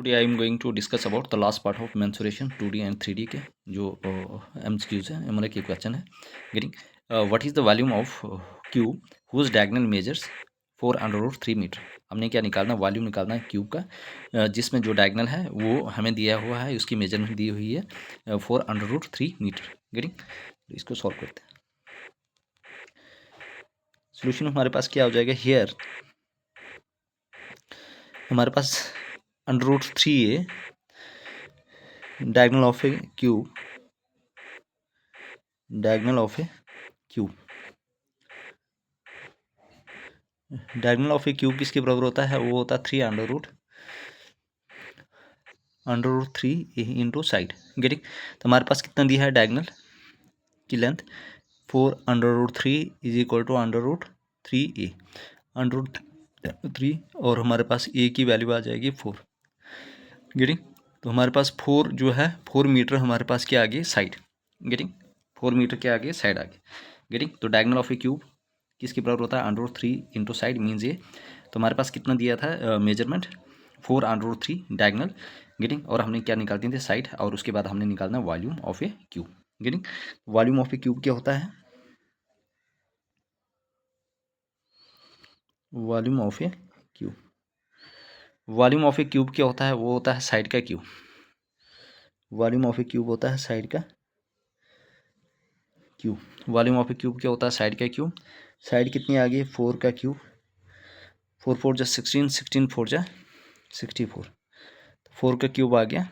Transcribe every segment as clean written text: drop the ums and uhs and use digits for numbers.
Today I am going to discuss about the last part of mensuration 2D and 3D के जो MCQs है, मतलब के question है। Getting what is the volume of cube whose diagonal measures 4√3 meter. हमने क्या निकालना, volume निकालना है क्यूब का, जिसमें जो डायगोनल है वो हमें दिया हुआ है, उसकी मेजरमेंट दी हुई है 4√3 मीटर। गेटिंग इसको सॉल्व करते हैं। सोल्यूशन हमारे पास क्या हो जाएगा, हियर हमारे पास √3 diagonal of a cube, diagonal of a cube, diagonal of a cube किसके बराबर होता है, वो होता है 3√3 इंटू साइड। गेटिंग, तो हमारे पास कितना दिया है डायगोनल की length 4√3 is equal to √3a, √3 और हमारे पास a की वैल्यू आ जाएगी 4। गेटिंग, तो हमारे पास 4 जो है 4 मीटर हमारे पास क्या आगे साइड। गेटिंग, 4 मीटर के आगे साइड आगे। गेटिंग, तो डायगोनल ऑफ ए क्यूब किसके बराबर होता है, √3 इंटू साइड मीन्स ये। तो हमारे पास कितना दिया था मेजरमेंट 4√3 डायगोनल। गेटिंग, और हमने क्या निकाल दिए थे साइड, और उसके बाद हमने निकालना volume of a cube. Getting, volume of a cube क्या होता है, volume of a cube, volume of a cube क्या होता है, वो होता है साइड का cube. Volume of a cube होता है साइड का cube. Volume of a cube क्या होता है, साइड का क्यूब। साइड कितनी आ गई, 4 का क्यूब, 4 4 जा 16, 16 4 जा 64, 4 का क्यूब आ गया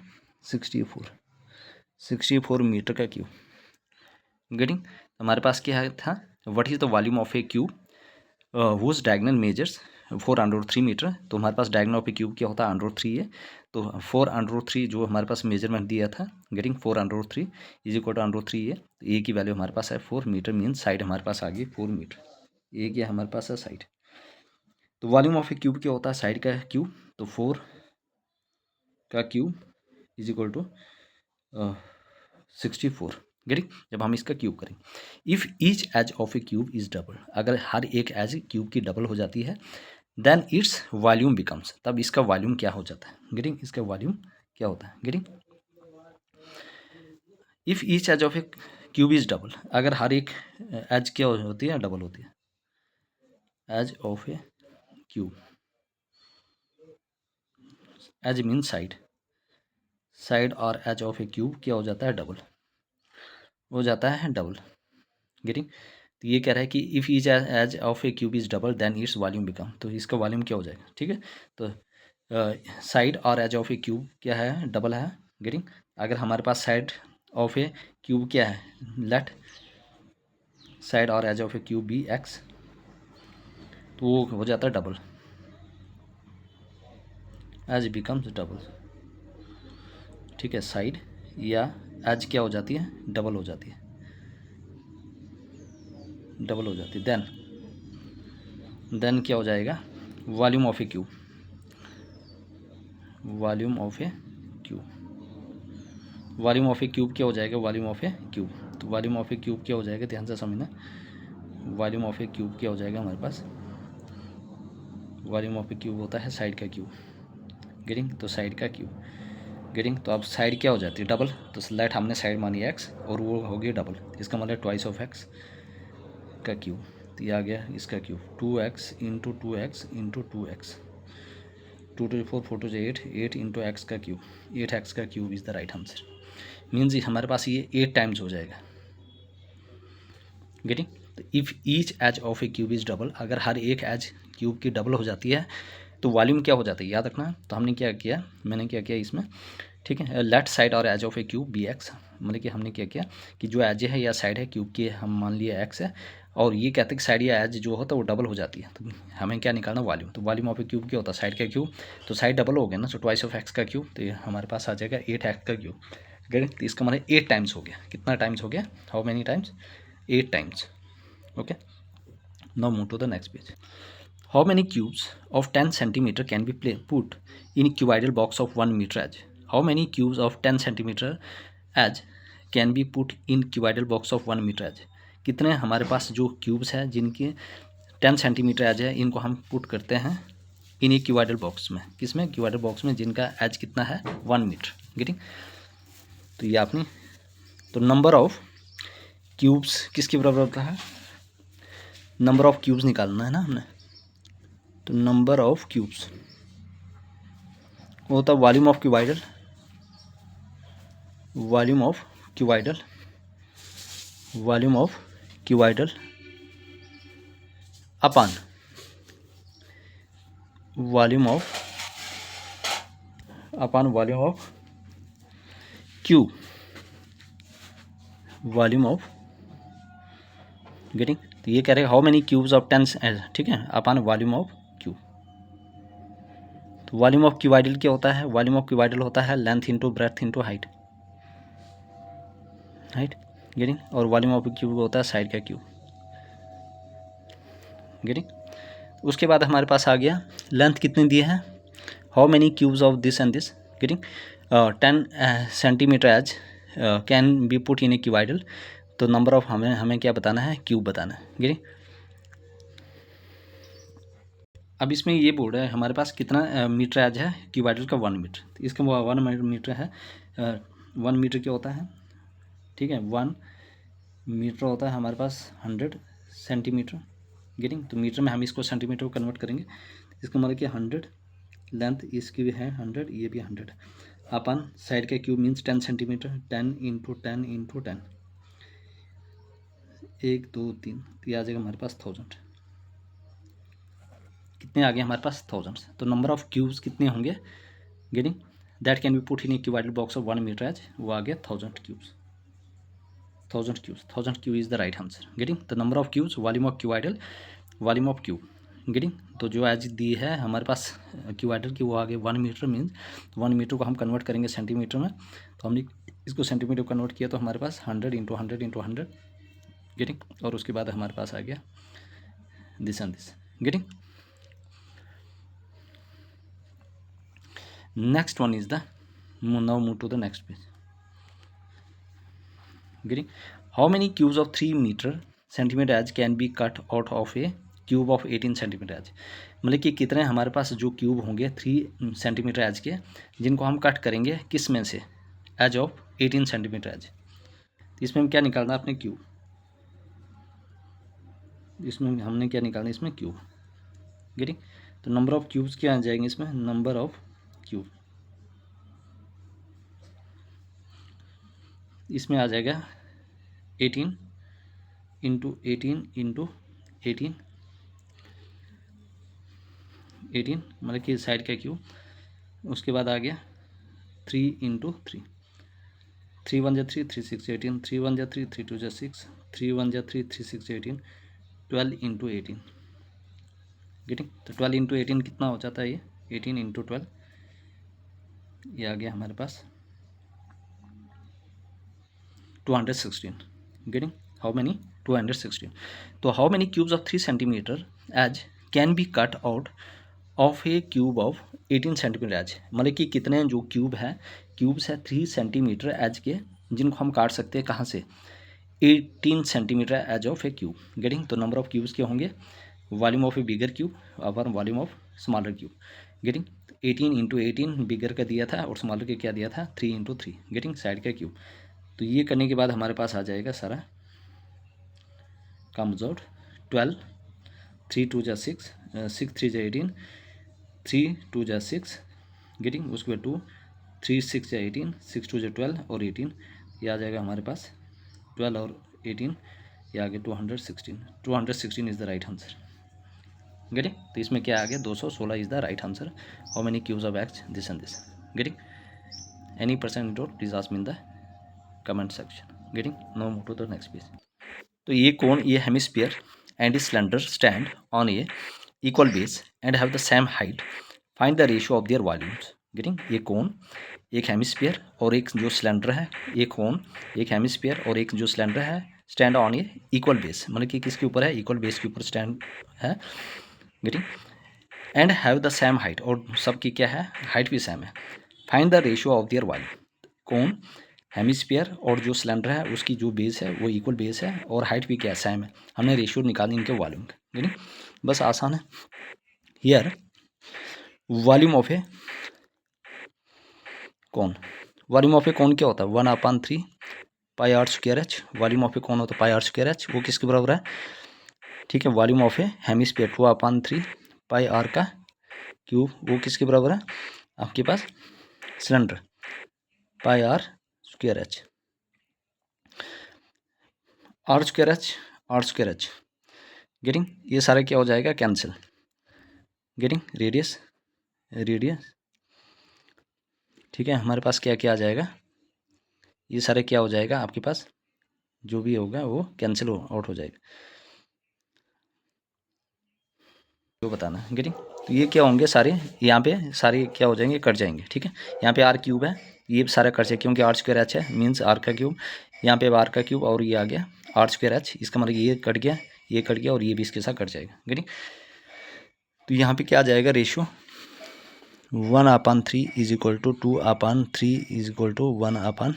64 मीटर का क्यूब। गेटिंग, हमारे पास क्या था, what is the volume of a cube whose diagonal measures 4√3 meter. तो हमारे पास डायगोनल ऑफ ए क्यूब क्या होता है, √3 है। तो 4√3 जो हमारे पास मेजरमेंट दिया था, गेटिंग 4√3 इज इक्वल टू √3 है। तो ए की वैल्यू हमारे पास है 4 मीटर, मीन साइड हमारे पास आ गई 4 मीटर। ए क्या हमारे पास है साइड। तो वॉल्यूम ऑफ ए क्यूब क्या होता है, साइड का क्यूब। तो 4 का cube is equal to 64। Getting, जब हम इसका क्यूब करें, if each edge of a cube is double, अगर हर एक एज क्यूब की डबल हो जाती है, देन इट्स वॉल्यूम बिकम्स, तब इसका वॉल्यूम क्या हो जाता है। गेटिंग, इसका वॉल्यूम क्या होता है। Getting, if each edge of a cube is double, अगर हर एक एज क्या होती है, डबल होती है। Edge of a cube, edge mean side, side और एज ऑफ ए क्यूब क्या हो जाता है, डबल हो जाता है, डबल। गेटिंग, तो ये कह रहा है कि if each edge of a cube is double then its volume become, तो इसका वॉल्यूम क्या हो जाएगा। ठीक है, तो साइड और एज ऑफ ए क्यूब क्या है, डबल है। गेटिंग, अगर हमारे पास साइड ऑफ ए क्यूब क्या है, लेट साइड और edge of a cube be X, तो वो हो जाता है डबल, एज बिकम्स डबल। ठीक है, साइड या एज क्या हो जाती है, डबल हो जाती है, डबल हो जाती है। देन क्या हो जाएगा, volume of a cube, volume of a cube, volume of a cube क्या हो जाएगा, वॉल्यूम ऑफ ए क्यूब। तो वॉल्यूम ऑफ ए क्यूब क्या हो जाएगा, ध्यान से समझना, वॉल्यूम ऑफ ए क्यूब क्या हो जाएगा हमारे पास, वॉल्यूम ऑफ ए क्यूब होता है साइड का क्यूब। गेटिंग, तो साइड का क्यूब। गेटिंग, तो अब साइड क्या हो जाती है, डबल। तो लेट हमने साइड मानी एक्स और वो हो गया डबल, इसका मतलब ट्वाइस ऑफ एक्स का क्यूब। तो ये आ गया इसका cube 2x into 2x into 2x, 2 to 4 4 to 8 8 into X का क्यूब, 8x का cube is the right answer. Means हमारे पास ये 8 टाइम्स हो जाएगा। गेटिंग, तो if each edge of a cube is double, अगर हर एक एज क्यूब की डबल हो जाती है तो वॉल्यूम क्या हो जाता है, याद रखना। तो हमने क्या किया, मैंने क्या किया इसमें, ठीक है, लेफ्ट साइड और edge of a cube be X, मतलब कि हमने क्या किया कि जो एज है या साइड है क्यूब की, हम मान लिया एक्स है, और ये कहते हैं कि साइड या एज जो होता है वो डबल हो जाती है, तो हमें क्या निकालना, वॉल्यूम। तो वॉल्यूम ऑफ ए क्यूब क्या होता है, साइड का क्यूब। तो साइड डबल हो गया ना, तो ट्वाइस ऑफ एक्स का क्यूब, तो ये हमारे पास आ जाएगा 8x का क्यूब। तो इसका मतलब 8 टाइम्स हो गया। कितना टाइम्स हो गया, how many times, 8 times. Okay, now move to the next page. How many cubes of 10 centimeter can be put in cuboidal box of 1 meter edge. How many cubes of 10 centimeter edge can be put in cuboidal box of 1 meter edge. कितने हमारे पास जो cubes हैं जिनके 10 centimeter as है, इनको हम put करते हैं इन ए क्यूबॉइडल बॉक्स में, किसमें, क्यूबॉइडल बॉक्स में जिनका एज कितना है 1 मीटर। गेटिंग। तो ये आपने, तो नंबर ऑफ क्यूब्स किसके बराबर होता है, नंबर ऑफ क्यूब्स निकालना है ना हमने। तो नंबर ऑफ क्यूब्स वो होता है volume of cuboidal, volume of cuboidal, volume of cuboidal upon volume of cube, volume of. Getting. तो ये कह रहे हैं हाउ मेनी क्यूब्स ऑफ 10, ठीक है, अपान वॉल्यूम ऑफ क्यूब। तो वॉल्यूम ऑफ क्यूबॉइडल क्या होता है, वॉल्यूम ऑफ क्यूबॉइडल होता है length into breadth into height. Getting. और वॉल्यूम ऑफ क्यूब होता है साइड का क्यूब। गेटिंग। उसके बाद हमारे पास आ गया लेंथ कितनी दी है, how many cubes of this and this. Getting. 10 centimeter edge can be put in a cuboidal. तो नंबर ऑफ हमें क्या बताना है, क्यूब बताना है। गेटिंग। अब इसमें ये बोल रहा है हमारे पास कितना मीटर एज है क्यूबॉइडल का 1 मीटर। तो इसका 1 मीटर है, 1 मीटर क्या होता है, ठीक है, 1 मीटर होता है हमारे पास 100 सेंटीमीटर। गेटिंग। तो मीटर में हम इसको सेंटीमीटर को कन्वर्ट करेंगे। इसका मतलब कि 100 लेंथ इसकी भी है 100, ये भी 100 अपन साइड का cube means 10 centimetre, 10 into 10 into 10, 1 2 3, तो ये आ जाएगा हमारे पास 1000। कितने आ गए हमारे पास 1000। तो नंबर ऑफ क्यूब्स कितने होंगे, getting, that can be put in a cuboidal box of 1 meter edge, वो आ गया 1000 cubes. 1000 cubes, 1000 cube is the right answer. Getting. The number of cubes, volume of cuboidal, volume of cube. Getting. तो जो as the है हमारे पास cuboidal की वो आ गए 1 मीटर, मीन्स 1 मीटर को हम कन्वर्ट करेंगे सेंटीमीटर में। तो हमने इसको सेंटीमीटर कन्वर्ट किया तो हमारे पास 100 इंटू 100 इंटू 100। गेटिंग। और उसके बाद हमारे पास आ गया this and this. Getting. Next one is the, now move to the next page. Getting. How many cubes of 3 meter centimeter edge can be cut out of a cube of 18 centimetre edge. मतलब कि कितने हमारे पास जो cube होंगे 3 centimeter as के, जिनको हम cut करेंगे किस में से, एज ऑफ 18 सेंटीमीटर एज। तो इसमें हम क्या निकालना है अपने क्यूब, इसमें हमने क्या निकालना है इसमें क्यूब। गेटिंग। तो नंबर ऑफ क्यूब्स क्या आ जाएंगे इसमें, नंबर ऑफ क्यूब इसमें आ जाएगा 18 इंटू 18 इंटू 18, 18 मतलब कि साइड का क्यूब। उसके बाद आ गया 3 इंटू 3, 3 1 जा 3, 3 6 18, 3 1 जा 3, 3 2 जा 6, 3 1 जा 3, 3 6 18, 12 इंटू 18। गेटिंग। तो 12 इंटू 18 कितना हो जाता है ये, 18 इंटू 12, ये आ गया हमारे पास 216। गेटिंग। How many, 216। तो how many cubes of 3 centimeter edge can be cut out of a cube of 18 centimetre edge. मतलब कि कितने जो क्यूब है, क्यूब्स है 3 सेंटीमीटर एज के, जिनको हम काट सकते हैं कहाँ से, 18 centimetre edge of a cube. Getting. तो नंबर ऑफ क्यूब्स क्या होंगे, volume of a bigger cube और volume of smaller cube. Getting. 18 into 18 bigger का दिया था और स्मॉलर का क्या दिया था 3 इंटू 3। गेटिंग। साइड का क्यूब। तो ये करने के बाद हमारे पास आ जाएगा सारा कम्स आउट 12, 3 2 जा 6, 6 3 जा 18, 3 2 जा 6। गेटिंग। उसके बाद 2 3 6 जा 18, 6 2 जा 12 और 18, ये आ जाएगा हमारे पास 12 और 18, ये आ गया 216। 216 is the right answer. Getting. तो इसमें क्या आ गया 216 is the right answer. How many cubes of X this and this. Getting. Any person doubt please ask me in the comment section. Getting. Now move to the next page. तो ये cone, ये hemisphere and cylinder stand on a equal base and have the same height, find the ratio of their volumes. Getting. ये कोन, एक hemisphere और एक जो cylinder है, एक कोन, एक हेमिस्फीयर और एक जो सिलेंडर है, stand on a equal base, मतलब कि किसके ऊपर है, इक्वल बेस के ऊपर स्टैंड है। Getting. And have the same height, और सबकी क्या है, हाइट भी सेम है। Find the ratio of there volume. Cone, hemisphere और जो सिलेंडर है उसकी जो बेस है वो इक्वल बेस है और हाइट भी क्या सेम है, हमने रेशियो निकालनी इनके वॉल्यूम का। गेटिंग। बस आसान है। हियर वॉल्यूम ऑफ ए कौन, वॉल्यूम ऑफ ए कौन क्या होता है 1/3 pi are square h. Volume of a कौन होता है पाई आर स्क्वायर एच, वो किसके बराबर है, ठीक है। Volume of a hemisphere 2/3 pi are का क्यूब, वो किसके बराबर है आपके पास cylinder pi are square h. R square h getting, ये सारा क्या हो जाएगा कैंसिल, गेटिंग रेडियस ठीक है। हमारे पास क्या क्या आ जाएगा, ये सारे क्या हो जाएगा आपके पास, जो भी होगा वो कैंसिल आउट हो जाएगा, जो बताना है गेटिंग। तो ये क्या होंगे सारे, यहाँ पे सारे क्या हो जाएंगे कट जाएंगे, ठीक है। यहाँ पे आर क्यूब है, ये सारा कट जाए क्योंकि आर स्क्वायर एच है, मीन्स आर का क्यूब। यहाँ पे आर का क्यूब और ये आ गया आर स्क्वायर एच, इसका मतलब ये कट गया, ये कट गया और ये भी इसके साथ कट जाएगा गेटिंग। तो यहाँ पे क्या आ जाएगा ratio 1/3 is equal to 2/3 is equal to 1/,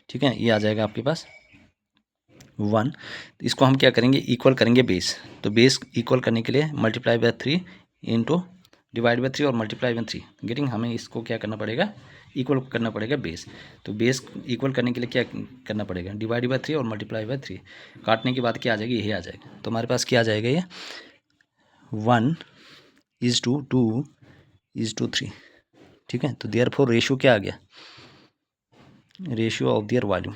ठीक है। ये आ जाएगा आपके पास 1। इसको हम क्या करेंगे इक्वल करेंगे बेस, तो बेस इक्वल करने के लिए multiply by 3 into divide by 3 और मल्टीप्लाई बाय 3 गेटिंग, हमें इसको क्या करना पड़ेगा इक्वल करना पड़ेगा बेस। तो बेस इक्वल करने के लिए क्या करना पड़ेगा डिवाइड बाय 3 और मल्टीप्लाई बाय 3, काटने के बाद क्या आ जाएगा यही आ जाएगा। तो हमारे पास क्या आ जाएगा ये 1:2:3, ठीक है। तो देयरफॉर रेशियो क्या आ गया, रेशियो ऑफ देयर वॉल्यूम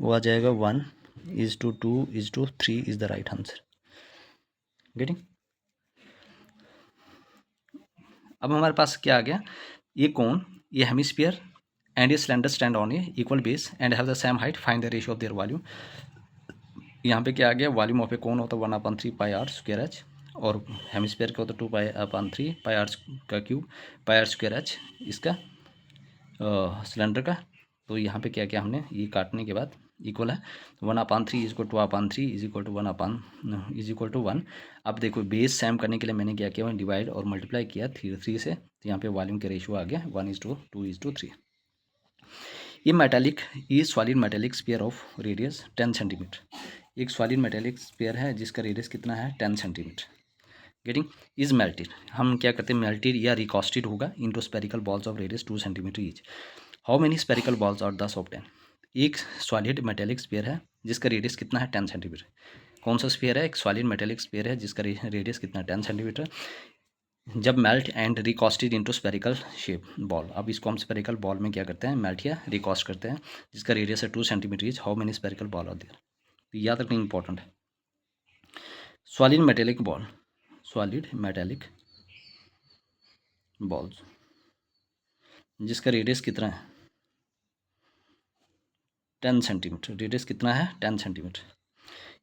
वो आ जाएगा 1:2:3 is the right answer getting. अब हमारे पास क्या आ गया, ये कौन, ये हेमिस्फीयर एंड ये cylinder stand on a equal base and have the same height, find the ratio of there volume. यहाँ पे क्या आ गया वॉल्यूम ऑफ ए कौन होता है 1/3 पाई आर स्क्वायर एच, और हेमिस्फीयर का होता है 2/3 पाई आर का cube pi are square H इसका सिलेंडर का। तो यहाँ पे क्या क्या हमने ये काटने के बाद इक्वल है 1/3 is equal 2/3 is equal to 1 अब देखो बेस सेम करने के लिए मैंने क्या किया डिवाइड और मल्टीप्लाई किया 3 से, तो यहाँ पे वॉल्यूम के रेशियो आ गया 1:2:3। ये मेटालिक, ये solid metallic sphere of radius 10 centimetre, एक सॉलिड मेटालिक स्फीयर है जिसका रेडियस कितना है 10 सेंटीमीटर गेटिंग। इज मेल्टेड, हम क्या करते हैं मेल्टेड या रिकॉस्टेड होगा into spherical balls of radius 2 centimetre each. How many spherical balls are 10 of 10, एक सॉलिड मेटेलिक स्फीयर है जिसका रेडियस कितना है 10 सेंटीमीटर। कौन सा स्फीयर है, एक सॉलिड मेटेलिक स्फीयर है जिसका रेडियस कितना है 10 सेंटीमीटर। जब melt and recasted into spherical shape ball, अब इसको हम स्पेरिकल बॉल में क्या करते हैं मेल्ट या रिकॉस्ट करते हैं जिसका रेडियस है 2 centimetre each. How many spherical ball are there, याद रखना इंपॉर्टेंट है। Solid metallic ball, solid metallic balls जिसका रेडियस कितना है 10 सेंटीमीटर, रेडियस कितना है 10 सेंटीमीटर।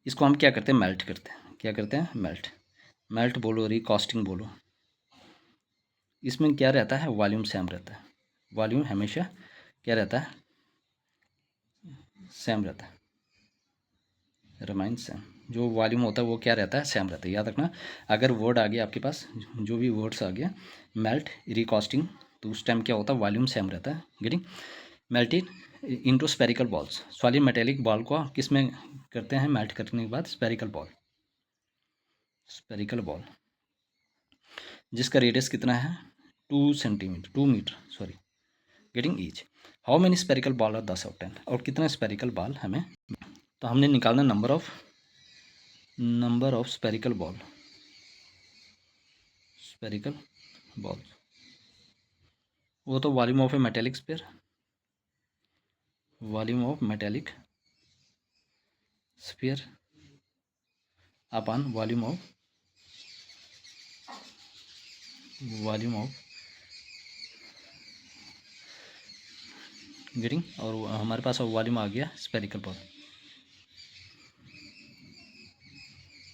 इसको हम क्या करते हैं मेल्ट करते हैं, क्या करते हैं मेल्ट बोलो रिकॉस्टिंग बोलो। इसमें क्या रहता है वॉल्यूम सेम रहता है, वॉल्यूम हमेशा क्या रहता है सेम रहता है, रिमाइन सेम। जो वॉल्यूम होता है वो क्या रहता है सेम रहता है, याद रखना। अगर वर्ड आ गया आपके पास, जो भी वर्ड्स आ गया मेल्ट रिकॉस्टिंग, तो उस टाइम क्या होता है वॉल्यूम सेम रहता है getting. Melted into spherical balls, solid metallic ball को किस में करते हैं मेल्ट करने के बाद स्पेरिकल बॉल जिसका रेडियस कितना है 2 metre sorry getting each. How many spherical ball are 10 of 10, और कितना स्पेरिकल बॉल हमें, तो हमने निकालना नंबर ऑफ स्पेरिकल बॉल वो तो volume of a metallic sphere, volume of metallic sphere upon volume of getting, और हमारे पास वॉल्यूम आ गया spherical ball,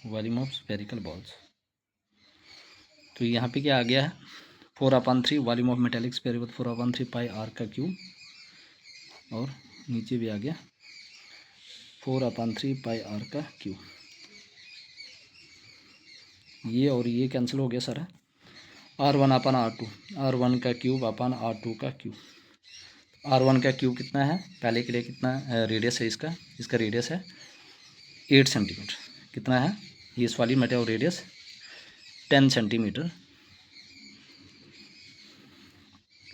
volume of spherical balls. तो यहाँ पे क्या आ गया है 4/3 volume of metallic sphere 4/3 pi are का क्यूब, और नीचे भी आ गया 4/3 पाई आर का क्यूब। ये और ये कैंसिल हो गया सर, R1/R2, R1 का क्यूब अपन R2 का क्यूब। R1 का क्यूब कितना है पहले के लिए कितना रेडियस है इसका रेडियस है 8 सेंटीमीटर। कितना है ये solid metal radius 10 centimetre.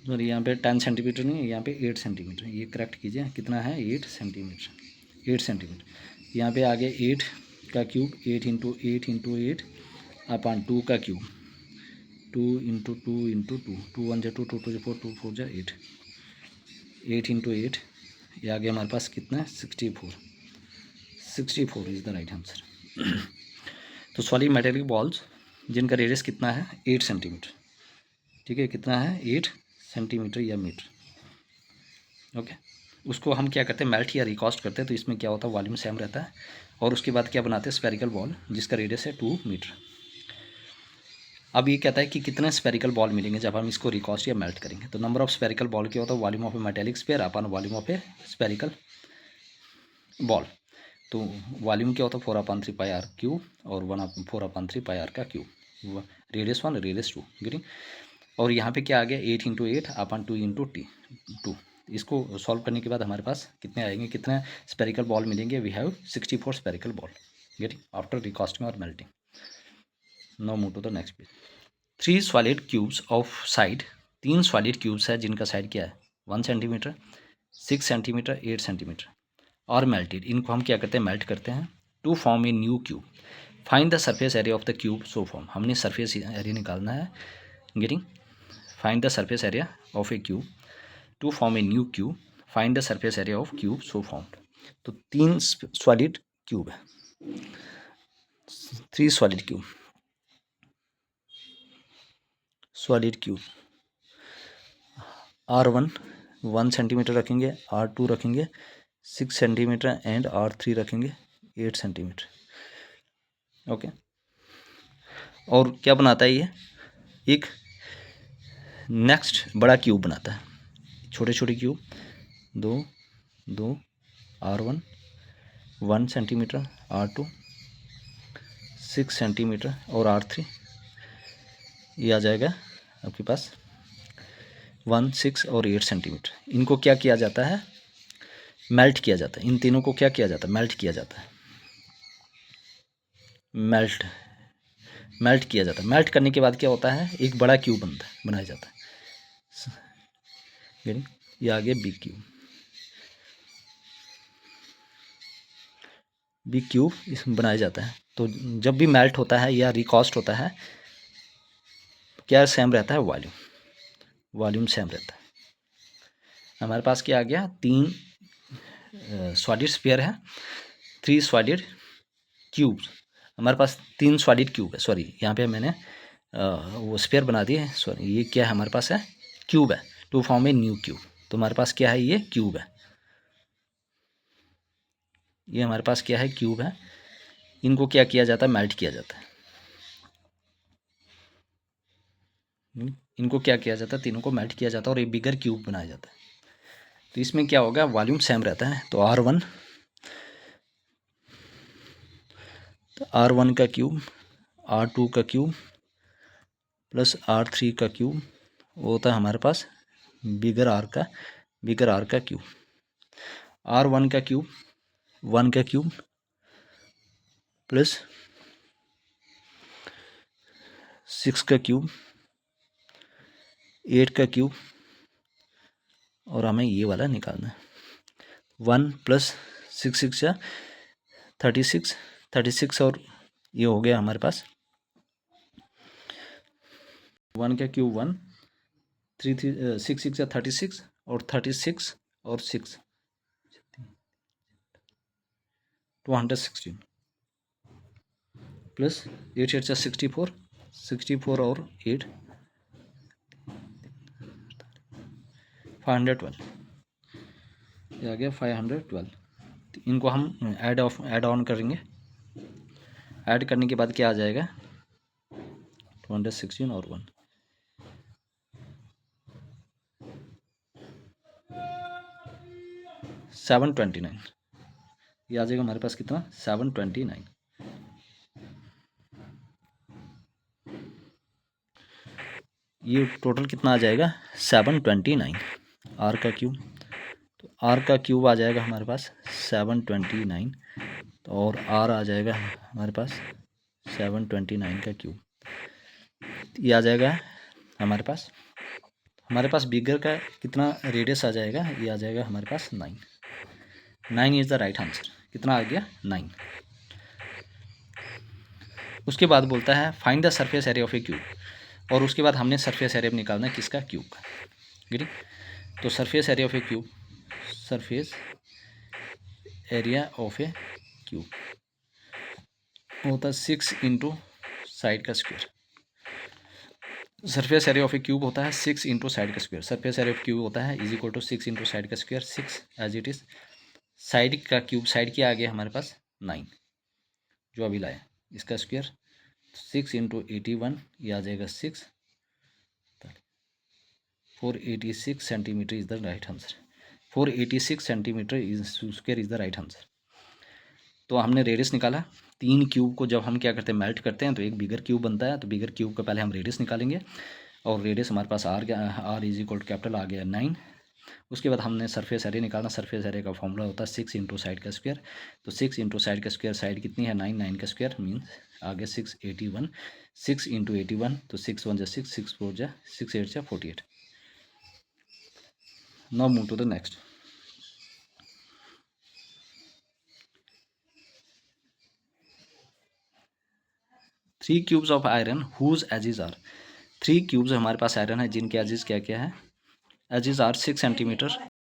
Sorry यहाँ पे 10 सेंटीमीटर नहीं है, यहाँ पे 8 सेंटीमीटर, ये करेक्ट कीजिए। कितना है 8 सेंटीमीटर, 8 सेंटीमीटर। यहाँ पे आगे 8 का क्यूब, 8 इंटू 8 इंटू 8 अपॉन 2 का क्यूब, 2 इंटू 2 इंटू 2, 2 1 जा 2, 2 2 जा 4, 2 4 जा 8, 8 इंटू 8, ये आगे हमारे पास कितना है 64, 64 इज़ द राइट आंसर। तो सॉलिड मेटेलिक बॉल्स जिनका रेडियस कितना है 8 सेंटीमीटर, ठीक है, कितना है 8 सेंटीमीटर या मीटर। ओके, उसको हम क्या करते हैं मेल्ट या रिकॉस्ट करते हैं, तो इसमें क्या होता है वॉल्यूम सेम रहता है। और उसके बाद क्या बनाते हैं स्फेरिकल बॉल जिसका रेडियस है 2 मीटर। अब ये कहता है कि कितने स्फेरिकल बॉल मिलेंगे जब हम इसको रिकॉस्ट या मेल्ट करेंगे। तो नंबर ऑफ स्फेरिकल बॉल क्या होता है volume of a metallic sphere upon volume of A spherical ball. तो वॉल्यूम क्या होता है 4/3 पाई आर क्यूब और 4/3 पाई आर का क्यूब, रेडियस 1 रेडियस 2 गिटिंग। और यहाँ पे क्या आ गया 8 इंटू 8 अपॉन 2 इंटू 2। इसको सॉल्व करने के बाद हमारे पास कितने आएंगे, कितने स्फेरिकल बॉल मिलेंगे, we have 64 spherical ball getting after recasting और melting. Now move to the next page. 3 solid cubes of side, 3 solid cubes है जिनका साइड क्या है 1 सेंटीमीटर, 6 सेंटीमीटर, 8 सेंटीमीटर और मेल्टेड। इनको हम क्या करते हैं मेल्ट करते हैं to form a new cube. Find the surface area of the cube so form. हमने सरफेस एरिया निकालना है getting. Find the surface area of a cube two form a new cube, find the surface area of cube so form. तो 3 solid cube है, 3 solid cube, solid cube R1 1 centimetre रखेंगे, R2 रखेंगे 6 centimetre and R3 रखेंगे 8 centimetre. Okay, और क्या बनाता है ये एक नेक्स्ट बड़ा क्यूब बनाता है, छोटे छोटे cube 2 2 R1 1 centimetre, R2 6 centimetre और R3 ये आ जाएगा आपके पास 1 6 और 8 सेंटीमीटर। इनको क्या किया जाता है मेल्ट किया जाता है। इन तीनों को क्या किया जाता है मेल्ट किया जाता है, मेल्ट किया जाता है। मेल्ट करने के बाद क्या होता है एक बड़ा क्यूब बनाया जाता है। ये आगे बिग क्यूब, बिग क्यूब इसमें बनाया जाता है। तो जब भी मेल्ट होता है या रिकॉस्ट होता है क्या सेम रहता है वॉल्यूम सेम रहता है। हमारे पास क्या आ गया 3 सॉलिड स्फीयर है, 3 सॉलिड क्यूब्स। हमारे पास 3 सॉलिड क्यूब है, सॉरी यहाँ पे मैंने वो स्फीयर बना दिए, सॉरी ये क्या है हमारे पास है क्यूब है to form a new cube. तो हमारे पास क्या है ये क्यूब है, ये हमारे पास क्या है क्यूब है। इनको क्या किया जाता है मेल्ट किया जाता है। इनको क्या किया जाता है तीनों को मेल्ट किया जाता है और एक बिगर क्यूब बनाया जाता है। तो इसमें क्या होगा वॉल्यूम सेम रहता है। तो R1 का क्यूब, R2 का क्यूब प्लस R3 का क्यूब वो होता है हमारे पास बिगर आर का क्यूब। R1 का क्यूब 1 का क्यूब प्लस 6 का क्यूब, 8 का क्यूब और हमें ये वाला निकालना है 1 प्लस 6 6 या 36 और ये हो गया हमारे पास 1 का क्यूब 1 3 3 6 6 या 36 और 36 और 6 216 प्लस 8 8 64 64 और 8 512 ये आ गया 512। तो इनको हम ऐड ऑन करेंगे। ऐड करने के बाद क्या आ जाएगा 216 और 1 729। ये आ जाएगा हमारे पास कितना 729। ये टोटल कितना आ जाएगा 729 आर का क्यूब। तो आर का क्यूब आ जाएगा हमारे पास 729 तो और आर आ जाएगा हमारे पास 729 का क्यूब। ये आ जाएगा हमारे पास बिगर का कितना रेडियस आ जाएगा, ये आ जाएगा हमारे पास 9। 9 इज़ द राइट आंसर। कितना आ गया 9। उसके बाद बोलता है find the surface area of a cube, और उसके बाद हमने सरफेस एरिया निकालना है किसका, क्यूब का। ठीक, तो surface area of a cube, surface area of a cube होता है 6 इंटू साइड का square. Surface area of a cube होता है 6 इंटू साइड का square. Surface area of cube होता है is equal to 6 into side का square, 6 edge it is. Side का क्यूब, साइड क्या आ गया हमारे पास 9 जो अभी लाए, इसका स्क्वायर 6 इंटू 81, ये आ जाएगा 6, 486 centimetre is the right answer. 486 centimetre is square is the right answer. तो हमने रेडियस निकाला। 3 क्यूब को जब हम क्या करते हैं, मेल्ट करते हैं तो एक बिगर क्यूब बनता है। तो बिगर क्यूब का पहले हम रेडियस निकालेंगे, और रेडियस हमारे पास r is equal to capital आ गया 9। उसके बाद हमने सरफेस एरिया निकालना। सरफेस एरिया का फॉर्मूला होता है 6 इंटू साइड का स्क्वायर। तो 6 इंटू साइड का स्क्वायर, साइड कितनी है 9, 9 का स्क्वायर मीन्स आ गया 681। 6 इंटू 81, तो 6 1 जा 6, 6 4 जा 6 8 जा 48। Now move to the next. Three cubes of iron whose edges are. 3 cubes हमारे पास आयरन है जिनके एजिज क्या क्या है, एजिज आर 6 सेंटीमीटर